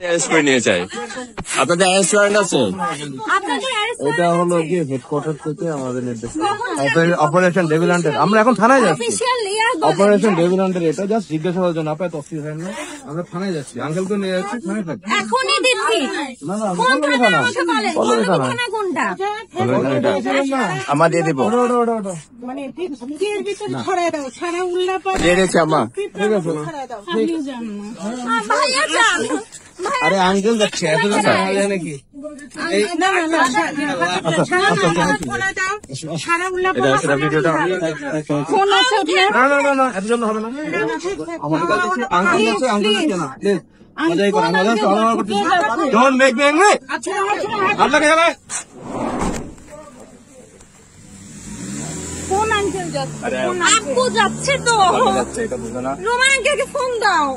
Arrest করে নিয়ে চাই। আপনাদের অ্যারেস্ট ওয়ারেন্ট আছে? এটা হলো কি হেডকোয়ার্টার থেকে আমাদের নির্দেশ অপারেশন ডেভিল হান্টার। আমরা এখন থানায় যাচ্ছি অপারেশন ডেভিল হান্টার, এটা জাস্ট জিজ্ঞাসা করার জন্য। আপনার তফসিল হয় না, আমরা থানায় যাচ্ছি, আঙ্কেলকে নিয়ে যাচ্ছি থানায় থাকি। এখনই দিচ্ছি। না না পল্লবী থানা, পল্লবী থানা কোনটা? আমার দিয়ে দেবো। মানে এর ভিতরে ছড়ায় দাও, ছাড়া উল্লা পারে দিয়ে দিয়েছি আম্মা। ঠিক আছে না? ছড়ায় দাও। ভাইয়া যান। আরে আঙ্কেল যাচ্ছে এত নাকি? না না না, ছড়ায় দাও, ছাড়া উল্লা পারে। ফোন আছে আপনার? না না না না, এত জন্য হবে না। আমাদের কাছে আঙ্কেল যাচ্ছে, আঙ্কেল যাচ্ছে না প্লিজ মজাই করেন, মজা চলা করতেছি। Don't make me angry. আচ্ছা আচ্ছা, আপনাকে যাবে কোন আঙ্কেল যাচ্ছে? আপু যাচ্ছে তো। এটা বুঝো না। রোমান আঙ্কেলকে ফোন দাও।